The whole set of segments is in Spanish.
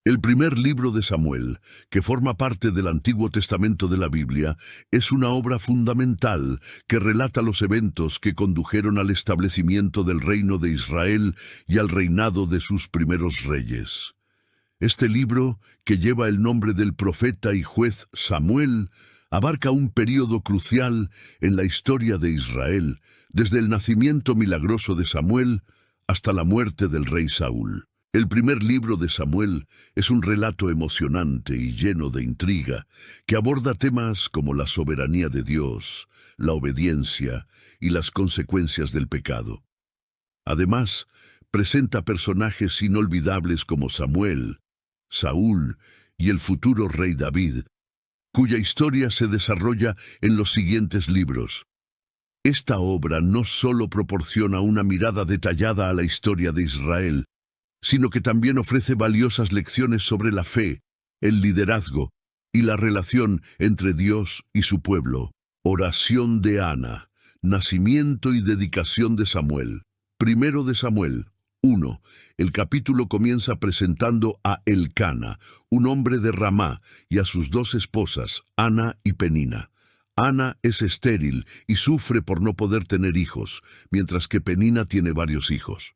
El primer libro de Samuel, que forma parte del Antiguo Testamento de la Biblia, es una obra fundamental que relata los eventos que condujeron al establecimiento del reino de Israel y al reinado de sus primeros reyes. Este libro, que lleva el nombre del profeta y juez Samuel, abarca un período crucial en la historia de Israel, desde el nacimiento milagroso de Samuel hasta la muerte del rey Saúl. El primer libro de Samuel es un relato emocionante y lleno de intriga, que aborda temas como la soberanía de Dios, la obediencia y las consecuencias del pecado. Además, presenta personajes inolvidables como Samuel, Saúl y el futuro rey David, cuya historia se desarrolla en los siguientes libros. Esta obra no solo proporciona una mirada detallada a la historia de Israel, sino que también ofrece valiosas lecciones sobre la fe, el liderazgo y la relación entre Dios y su pueblo. Oración de Ana, nacimiento y dedicación de Samuel. Primero de Samuel 1. El capítulo comienza presentando a Elcana, un hombre de Ramá, y a sus dos esposas, Ana y Penina. Ana es estéril y sufre por no poder tener hijos, mientras que Penina tiene varios hijos.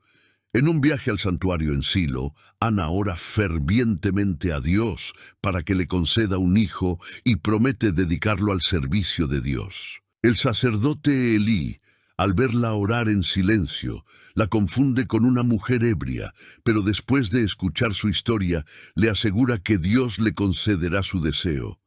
En un viaje al santuario en Silo, Ana ora fervientemente a Dios para que le conceda un hijo y promete dedicarlo al servicio de Dios. El sacerdote Elí, al verla orar en silencio, la confunde con una mujer ebria, pero después de escuchar su historia, le asegura que Dios le concederá su deseo.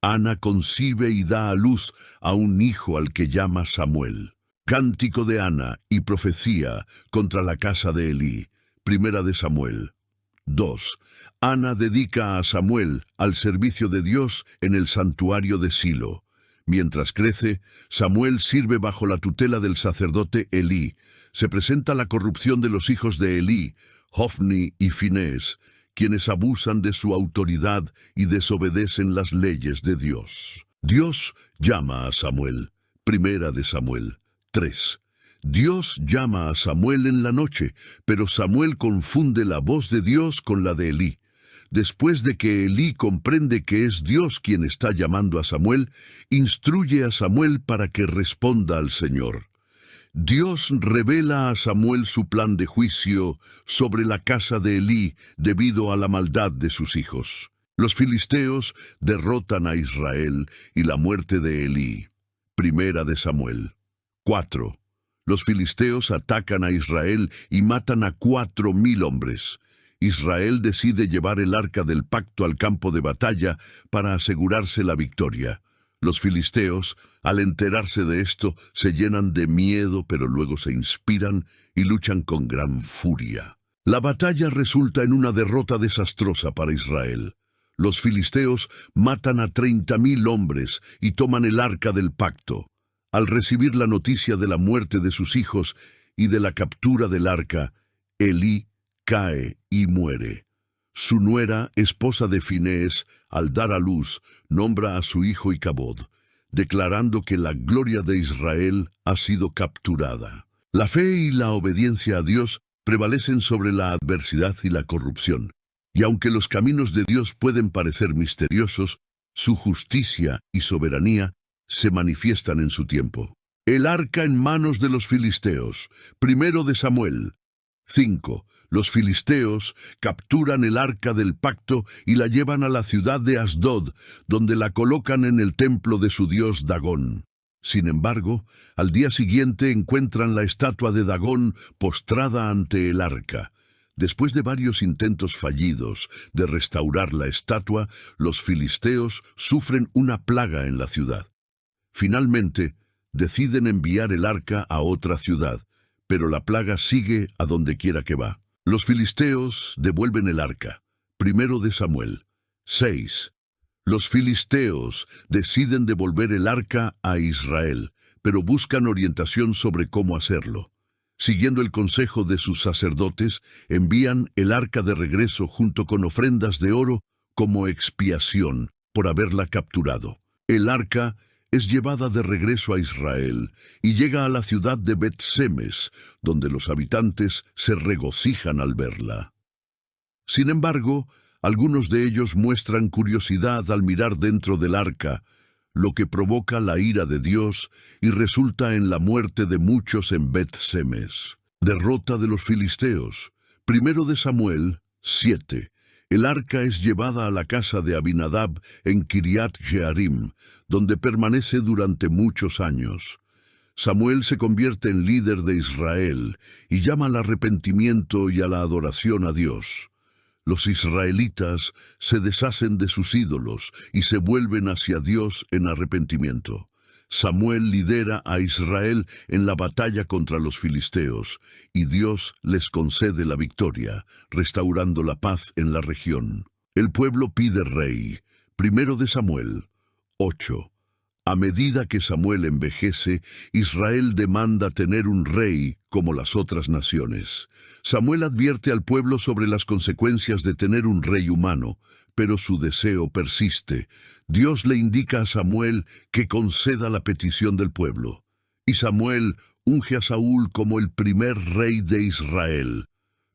Ana concibe y da a luz a un hijo al que llama Samuel. Cántico de Ana y profecía contra la casa de Elí. Primera de Samuel 2. Ana dedica a Samuel al servicio de Dios en el santuario de Silo. Mientras crece, Samuel sirve bajo la tutela del sacerdote Elí. Se presenta la corrupción de los hijos de Elí, Hofni y Finés, quienes abusan de su autoridad y desobedecen las leyes de Dios. Dios llama a Samuel. Primera de Samuel 3. Dios llama a Samuel en la noche, pero Samuel confunde la voz de Dios con la de Elí. Después de que Elí comprende que es Dios quien está llamando a Samuel, instruye a Samuel para que responda al Señor. Dios revela a Samuel su plan de juicio sobre la casa de Elí debido a la maldad de sus hijos. Los filisteos derrotan a Israel y la muerte de Elí. Primera de Samuel 4. Los filisteos atacan a Israel y matan a 4,000 hombres. Israel decide llevar el arca del pacto al campo de batalla para asegurarse la victoria. Los filisteos, al enterarse de esto, se llenan de miedo, pero luego se inspiran y luchan con gran furia. La batalla resulta en una derrota desastrosa para Israel. Los filisteos matan a 30,000 hombres y toman el arca del pacto. Al recibir la noticia de la muerte de sus hijos y de la captura del arca, Elí cae y muere. Su nuera, esposa de Finés, al dar a luz, nombra a su hijo Icabod, declarando que la gloria de Israel ha sido capturada. La fe y la obediencia a Dios prevalecen sobre la adversidad y la corrupción, y aunque los caminos de Dios pueden parecer misteriosos, su justicia y soberanía se manifiestan en su tiempo. El arca en manos de los filisteos. Primero de Samuel 5. Los filisteos capturan el arca del pacto y la llevan a la ciudad de Asdod, donde la colocan en el templo de su dios Dagón. Sin embargo, al día siguiente encuentran la estatua de Dagón postrada ante el arca. Después de varios intentos fallidos de restaurar la estatua, los filisteos sufren una plaga en la ciudad. Finalmente, deciden enviar el arca a otra ciudad, pero la plaga sigue a donde quiera que va. Los filisteos devuelven el arca. Primero de Samuel 6. Los filisteos deciden devolver el arca a Israel, pero buscan orientación sobre cómo hacerlo. Siguiendo el consejo de sus sacerdotes, envían el arca de regreso junto con ofrendas de oro como expiación por haberla capturado. El arca es llevada de regreso a Israel y llega a la ciudad de Bet-Semes, donde los habitantes se regocijan al verla. Sin embargo, Algunos de ellos muestran curiosidad al mirar dentro del arca, lo que provoca la ira de Dios y resulta en la muerte de muchos en Bet-Semes. Derrota de los filisteos. Primero de Samuel 7. El arca es llevada a la casa de Abinadab en Kiriat Jearim, donde permanece durante muchos años. Samuel se convierte en líder de Israel y llama al arrepentimiento y a la adoración a Dios. Los israelitas se deshacen de sus ídolos y se vuelven hacia Dios en arrepentimiento. Samuel lidera a Israel en la batalla contra los filisteos, y Dios les concede la victoria, restaurando la paz en la región. El pueblo pide rey. Primero de Samuel 8. A medida que Samuel envejece, Israel demanda tener un rey como las otras naciones. Samuel advierte al pueblo sobre las consecuencias de tener un rey humano, pero su deseo persiste. Dios le indica a Samuel que conceda la petición del pueblo. Y Samuel unge a Saúl como el primer rey de Israel,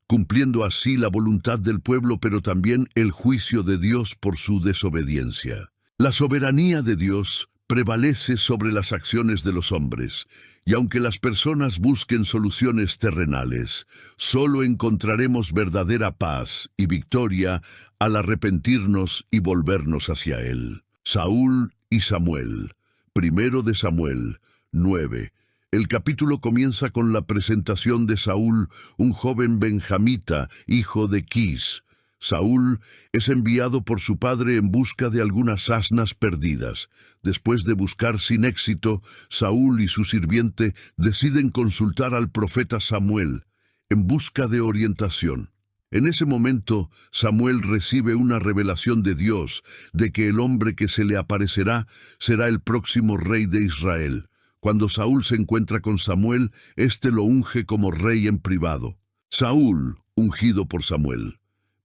cumpliendo así la voluntad del pueblo, pero también el juicio de Dios por su desobediencia. La soberanía de Dios prevalece sobre las acciones de los hombres, y aunque las personas busquen soluciones terrenales, solo encontraremos verdadera paz y victoria al arrepentirnos y volvernos hacia Él. Saúl y Samuel. Primero de Samuel 9. El capítulo comienza con la presentación de Saúl, un joven benjamita, hijo de Quis. Saúl es enviado por su padre en busca de algunas asnas perdidas. Después de buscar sin éxito, Saúl y su sirviente deciden consultar al profeta Samuel en busca de orientación. En ese momento, Samuel recibe una revelación de Dios de que el hombre que se le aparecerá será el próximo rey de Israel. Cuando Saúl se encuentra con Samuel, éste lo unge como rey en privado. Saúl, ungido por Samuel.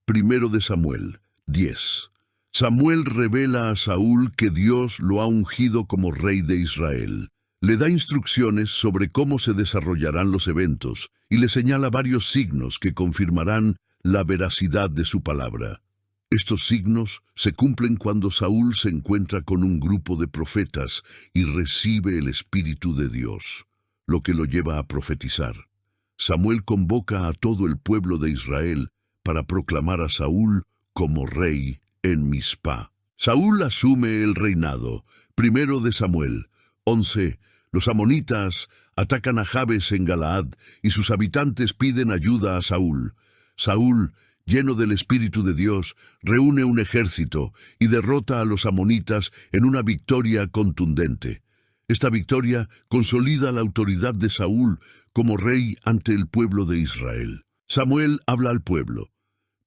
Primero de Samuel 10. Samuel revela a Saúl que Dios lo ha ungido como rey de Israel. Le da instrucciones sobre cómo se desarrollarán los eventos y le señala varios signos que confirmarán la veracidad de su palabra. Estos signos se cumplen cuando Saúl se encuentra con un grupo de profetas y recibe el Espíritu de Dios, lo que lo lleva a profetizar. Samuel convoca a todo el pueblo de Israel para proclamar a Saúl como rey en Mizpa. Saúl asume el reinado. Primero de Samuel 11. Los amonitas atacan a Jabes en Galaad y sus habitantes piden ayuda a Saúl. Saúl, lleno del Espíritu de Dios, reúne un ejército y derrota a los amonitas en una victoria contundente. Esta victoria consolida la autoridad de Saúl como rey ante el pueblo de Israel. Samuel habla al pueblo.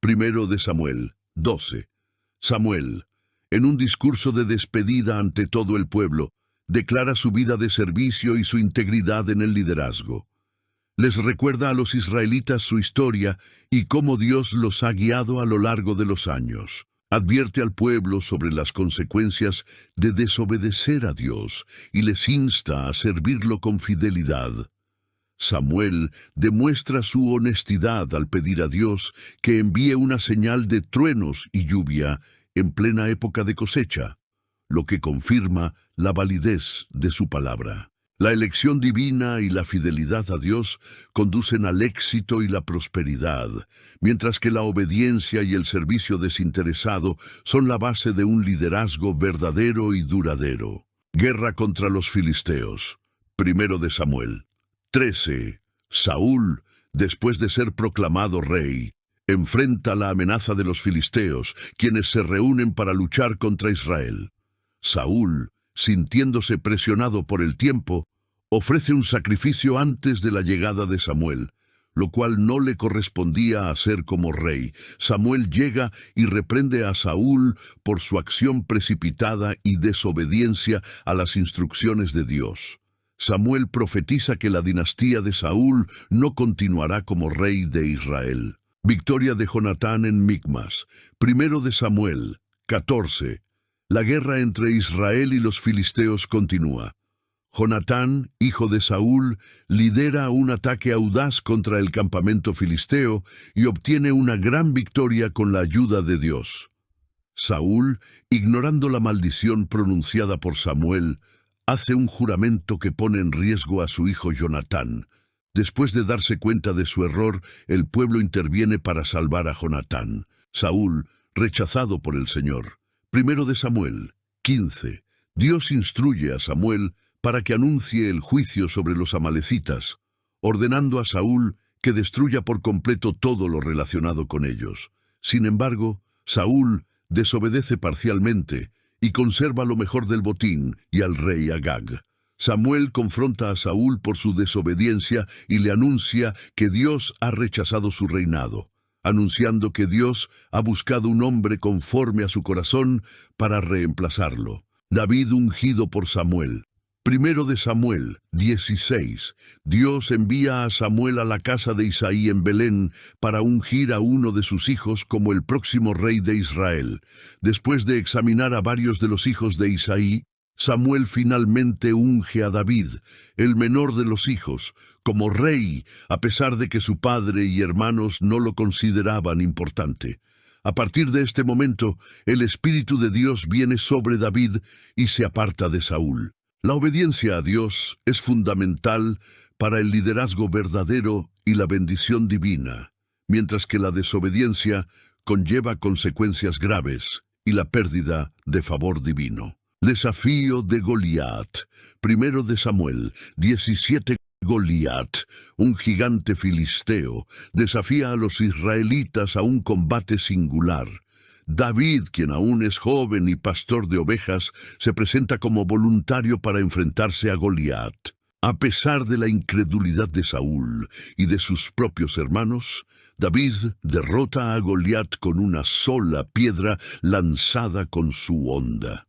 Primero de Samuel 12. Samuel, en un discurso de despedida ante todo el pueblo, declara su vida de servicio y su integridad en el liderazgo. Les recuerda a los israelitas su historia y cómo Dios los ha guiado a lo largo de los años. Advierte al pueblo sobre las consecuencias de desobedecer a Dios y les insta a servirlo con fidelidad. Samuel demuestra su honestidad al pedir a Dios que envíe una señal de truenos y lluvia en plena época de cosecha, lo que confirma la validez de su palabra. La elección divina y la fidelidad a Dios conducen al éxito y la prosperidad, mientras que la obediencia y el servicio desinteresado son la base de un liderazgo verdadero y duradero. Guerra contra los filisteos. Primero de Samuel 13. Saúl, después de ser proclamado rey, enfrenta la amenaza de los filisteos, quienes se reúnen para luchar contra Israel. Saúl, sintiéndose presionado por el tiempo, ofrece un sacrificio antes de la llegada de Samuel, lo cual no le correspondía hacer como rey. Samuel llega y reprende a Saúl por su acción precipitada y desobediencia a las instrucciones de Dios. Samuel profetiza que la dinastía de Saúl no continuará como rey de Israel. Victoria de Jonatán en Micmas. Primero de Samuel 14. La guerra entre Israel y los filisteos continúa. Jonatán, hijo de Saúl, lidera un ataque audaz contra el campamento filisteo y obtiene una gran victoria con la ayuda de Dios. Saúl, ignorando la maldición pronunciada por Samuel, hace un juramento que pone en riesgo a su hijo Jonatán. Después de darse cuenta de su error, el pueblo interviene para salvar a Jonatán. Saúl, rechazado por el Señor. Primero de Samuel 15. Dios instruye a Samuel para que anuncie el juicio sobre los amalecitas, ordenando a Saúl que destruya por completo todo lo relacionado con ellos. Sin embargo, Saúl desobedece parcialmente y conserva lo mejor del botín y al rey Agag. Samuel confronta a Saúl por su desobediencia y le anuncia que Dios ha rechazado su reinado, anunciando que Dios ha buscado un hombre conforme a su corazón para reemplazarlo. David ungido por Samuel. Primero de Samuel 16. Dios envía a Samuel a la casa de Isaí en Belén para ungir a uno de sus hijos como el próximo rey de Israel. Después de examinar a varios de los hijos de Isaí, Samuel finalmente unge a David, el menor de los hijos, como rey, a pesar de que su padre y hermanos no lo consideraban importante. A partir de este momento, el Espíritu de Dios viene sobre David y se aparta de Saúl. La obediencia a Dios es fundamental para el liderazgo verdadero y la bendición divina, mientras que la desobediencia conlleva consecuencias graves y la pérdida de favor divino. Desafío de Goliat. Primero de Samuel 17. Goliat, un gigante filisteo, desafía a los israelitas a un combate singular. David, quien aún es joven y pastor de ovejas, se presenta como voluntario para enfrentarse a Goliat. A pesar de la incredulidad de Saúl y de sus propios hermanos, David derrota a Goliat con una sola piedra lanzada con su honda.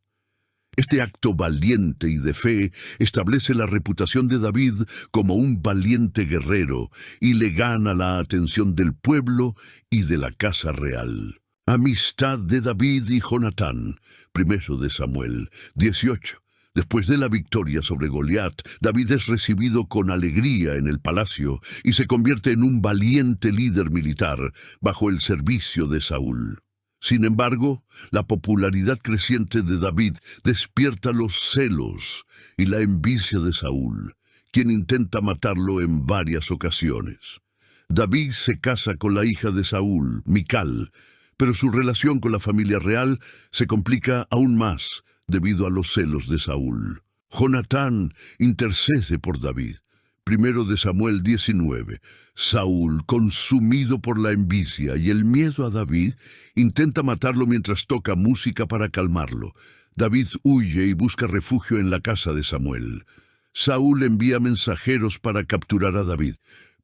Este acto valiente y de fe establece la reputación de David como un valiente guerrero y le gana la atención del pueblo y de la casa real. Amistad de David y Jonatán. Primero de Samuel 18. Después de la victoria sobre Goliat, David es recibido con alegría en el palacio y se convierte en un valiente líder militar bajo el servicio de Saúl. Sin embargo, la popularidad creciente de David despierta los celos y la envidia de Saúl, quien intenta matarlo en varias ocasiones. David se casa con la hija de Saúl, Mical, pero su relación con la familia real se complica aún más debido a los celos de Saúl. Jonatán intercede por David. Primero de Samuel 19. Saúl, consumido por la envidia y el miedo a David, intenta matarlo mientras toca música para calmarlo. David huye y busca refugio en la casa de Samuel. Saúl envía mensajeros para capturar a David,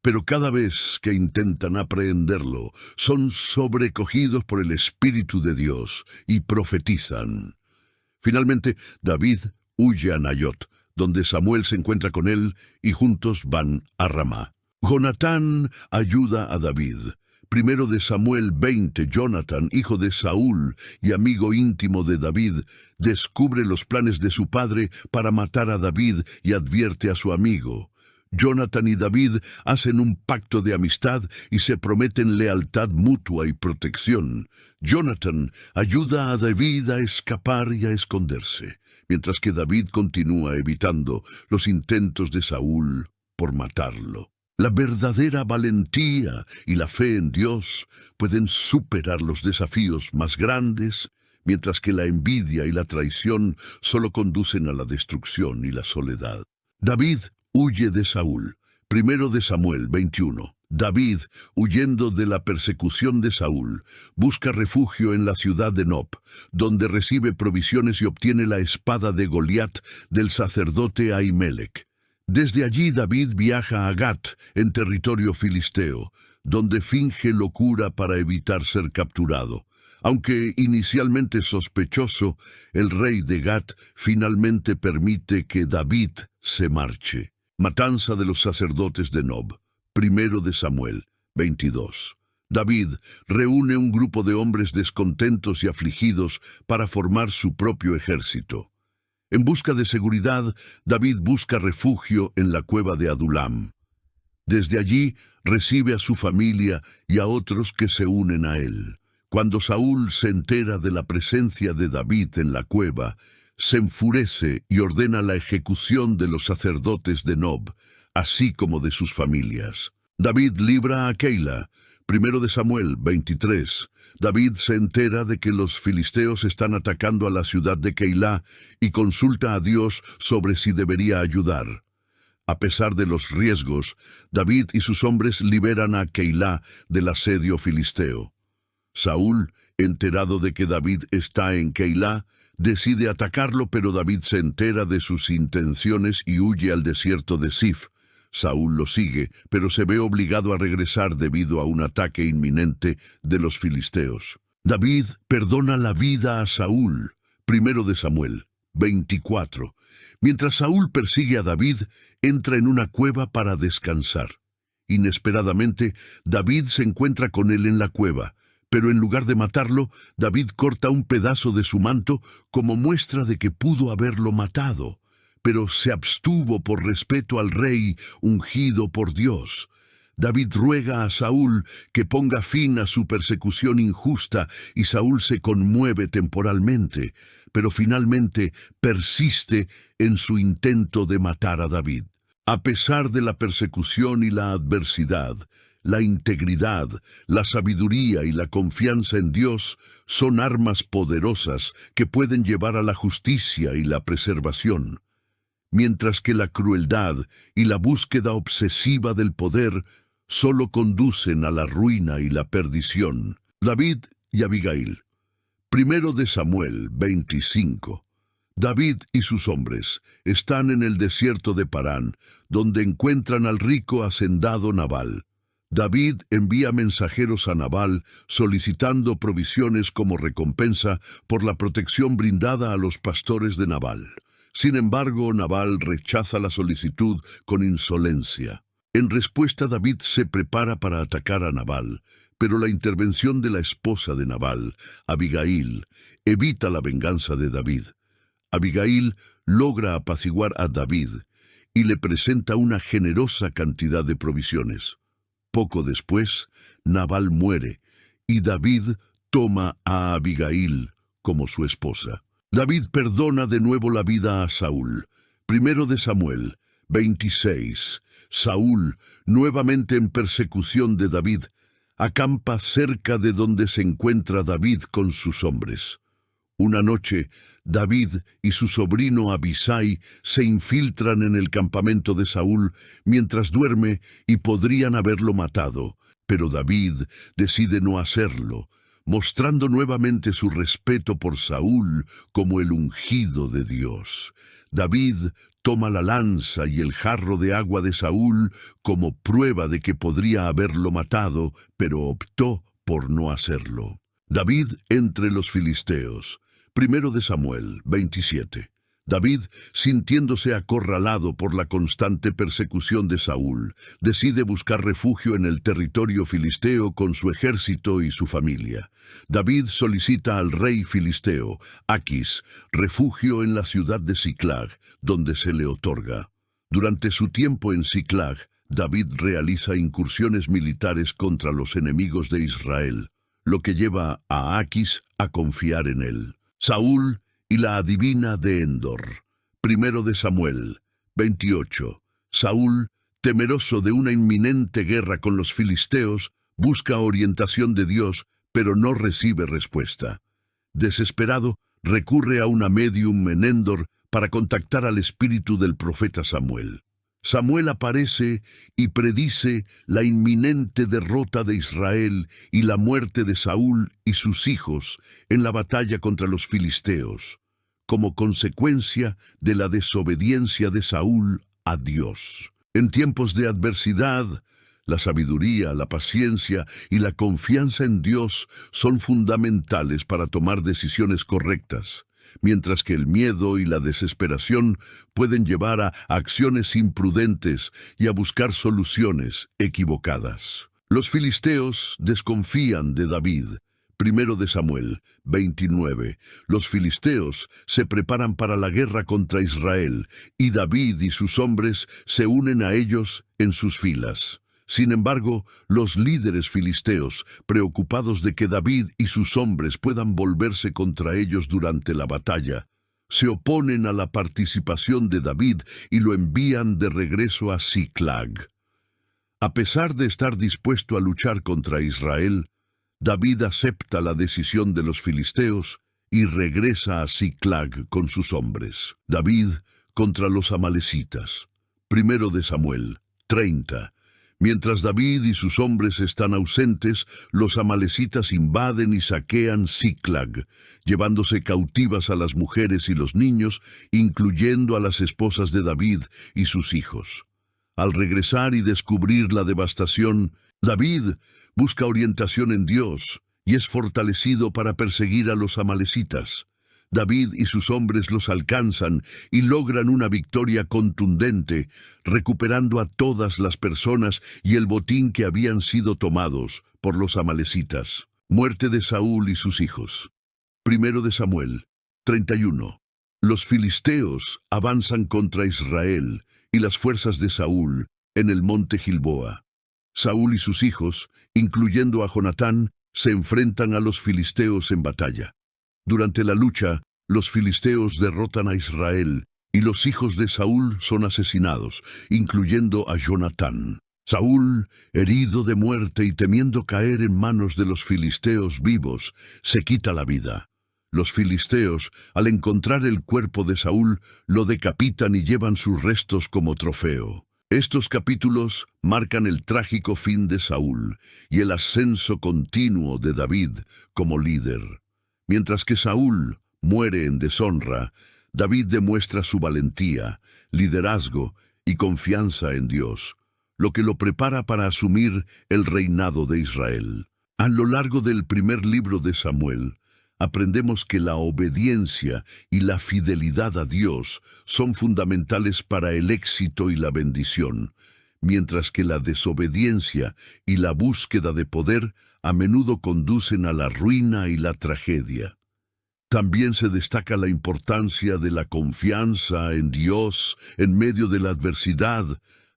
pero cada vez que intentan aprehenderlo, son sobrecogidos por el Espíritu de Dios y profetizan. Finalmente, David huye a Nayot, donde Samuel se encuentra con él y juntos van a Ramá. Jonatán ayuda a David. Primero de Samuel 20, Jonatán, hijo de Saúl y amigo íntimo de David, descubre los planes de su padre para matar a David y advierte a su amigo. Jonatán y David hacen un pacto de amistad y se prometen lealtad mutua y protección. Jonatán ayuda a David a escapar y a esconderse, mientras que David continúa evitando los intentos de Saúl por matarlo. La verdadera valentía y la fe en Dios pueden superar los desafíos más grandes, mientras que la envidia y la traición solo conducen a la destrucción y la soledad. David huye de Saúl. Primero de Samuel 21. David, huyendo de la persecución de Saúl, busca refugio en la ciudad de Nob, donde recibe provisiones y obtiene la espada de Goliat del sacerdote Ahimelech. Desde allí David viaja a Gat, en territorio filisteo, donde finge locura para evitar ser capturado. Aunque inicialmente sospechoso, el rey de Gat finalmente permite que David se marche. Matanza de los sacerdotes de Nob. Primero de Samuel 22. David reúne un grupo de hombres descontentos y afligidos para formar su propio ejército. En busca de seguridad, David busca refugio en la cueva de Adulam. Desde allí recibe a su familia y a otros que se unen a él. Cuando Saúl se entera de la presencia de David en la cueva, se enfurece y ordena la ejecución de los sacerdotes de Nob, así como de sus familias. David libra a Keila. 1 Samuel 23. David se entera de que los filisteos están atacando a la ciudad de Keila y consulta a Dios sobre si debería ayudar. A pesar de los riesgos, David y sus hombres liberan a Keila del asedio filisteo. Saúl, enterado de que David está en Keila, decide atacarlo, pero David se entera de sus intenciones y huye al desierto de Sif. Saúl lo sigue, pero se ve obligado a regresar debido a un ataque inminente de los filisteos. David perdona la vida a Saúl. 1 Samuel 24. Mientras Saúl persigue a David, entra en una cueva para descansar. Inesperadamente, David se encuentra con él en la cueva, pero en lugar de matarlo, David corta un pedazo de su manto como muestra de que pudo haberlo matado, pero se abstuvo por respeto al rey ungido por Dios. David ruega a Saúl que ponga fin a su persecución injusta y Saúl se conmueve temporalmente, pero finalmente persiste en su intento de matar a David. A pesar de la persecución y la adversidad, la integridad, la sabiduría y la confianza en Dios son armas poderosas que pueden llevar a la justicia y la preservación, mientras que la crueldad y la búsqueda obsesiva del poder solo conducen a la ruina y la perdición. David y Abigail. 1 Samuel 25. David y sus hombres están en el desierto de Parán, donde encuentran al rico hacendado Nabal. David envía mensajeros a Nabal solicitando provisiones como recompensa por la protección brindada a los pastores de Nabal. Sin embargo, Nabal rechaza la solicitud con insolencia. En respuesta, David se prepara para atacar a Nabal, pero la intervención de la esposa de Nabal, Abigail, evita la venganza de David. Abigail logra apaciguar a David y le presenta una generosa cantidad de provisiones. Poco después, Nabal muere y David toma a Abigail como su esposa. David perdona de nuevo la vida a Saúl. 1 Samuel 26. Saúl, nuevamente en persecución de David, acampa cerca de donde se encuentra David con sus hombres. Una noche, David y su sobrino Abisai se infiltran en el campamento de Saúl mientras duerme y podrían haberlo matado, pero David decide no hacerlo, mostrando nuevamente su respeto por Saúl como el ungido de Dios. David toma la lanza y el jarro de agua de Saúl como prueba de que podría haberlo matado, pero optó por no hacerlo. David entre los filisteos. 1 Samuel 27. David, sintiéndose acorralado por la constante persecución de Saúl, decide buscar refugio en el territorio filisteo con su ejército y su familia. David solicita al rey filisteo, Aquis, refugio en la ciudad de Siclag, donde se le otorga. Durante su tiempo en Siclag, David realiza incursiones militares contra los enemigos de Israel, lo que lleva a Aquis a confiar en él. Saúl y la adivina de Endor. 1 Samuel 28. Saúl, temeroso de una inminente guerra con los filisteos, busca orientación de Dios, pero no recibe respuesta. Desesperado, recurre a una médium en Endor para contactar al espíritu del profeta Samuel. Samuel aparece y predice la inminente derrota de Israel y la muerte de Saúl y sus hijos en la batalla contra los filisteos, como consecuencia de la desobediencia de Saúl a Dios. En tiempos de adversidad, la sabiduría, la paciencia y la confianza en Dios son fundamentales para tomar decisiones correctas, mientras que el miedo y la desesperación pueden llevar a acciones imprudentes y a buscar soluciones equivocadas. Los filisteos desconfían de David, Primero de Samuel 29. Los filisteos se preparan para la guerra contra Israel, y David y sus hombres se unen a ellos en sus filas. Sin embargo, los líderes filisteos, preocupados de que David y sus hombres puedan volverse contra ellos durante la batalla, se oponen a la participación de David y lo envían de regreso a Siclag. A pesar de estar dispuesto a luchar contra Israel, David acepta la decisión de los filisteos y regresa a Siclag con sus hombres. David contra los amalecitas. Primero de Samuel 30. Mientras David y sus hombres están ausentes, los amalecitas invaden y saquean Siclag, llevándose cautivas a las mujeres y los niños, incluyendo a las esposas de David y sus hijos. Al regresar y descubrir la devastación, David busca orientación en Dios y es fortalecido para perseguir a los amalecitas. David y sus hombres los alcanzan y logran una victoria contundente, recuperando a todas las personas y el botín que habían sido tomados por los amalecitas. Muerte de Saúl y sus hijos. Primero de Samuel 31. Los filisteos avanzan contra Israel y las fuerzas de Saúl en el monte Gilboa. Saúl y sus hijos, incluyendo a Jonatán, se enfrentan a los filisteos en batalla. Durante la lucha, los filisteos derrotan a Israel y los hijos de Saúl son asesinados, incluyendo a Jonatán. Saúl, herido de muerte y temiendo caer en manos de los filisteos vivos, se quita la vida. Los filisteos, al encontrar el cuerpo de Saúl, lo decapitan y llevan sus restos como trofeo. Estos capítulos marcan el trágico fin de Saúl y el ascenso continuo de David como líder. Mientras que Saúl muere en deshonra, David demuestra su valentía, liderazgo y confianza en Dios, lo que lo prepara para asumir el reinado de Israel. A lo largo del primer libro de Samuel, aprendemos que la obediencia y la fidelidad a Dios son fundamentales para el éxito y la bendición, mientras que la desobediencia y la búsqueda de poder a menudo conducen a la ruina y la tragedia. También se destaca la importancia de la confianza en Dios en medio de la adversidad,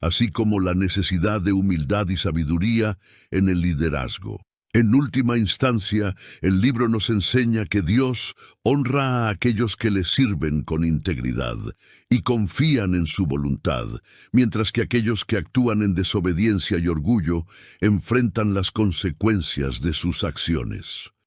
así como la necesidad de humildad y sabiduría en el liderazgo. En última instancia, el libro nos enseña que Dios honra a aquellos que le sirven con integridad y confían en su voluntad, mientras que aquellos que actúan en desobediencia y orgullo enfrentan las consecuencias de sus acciones.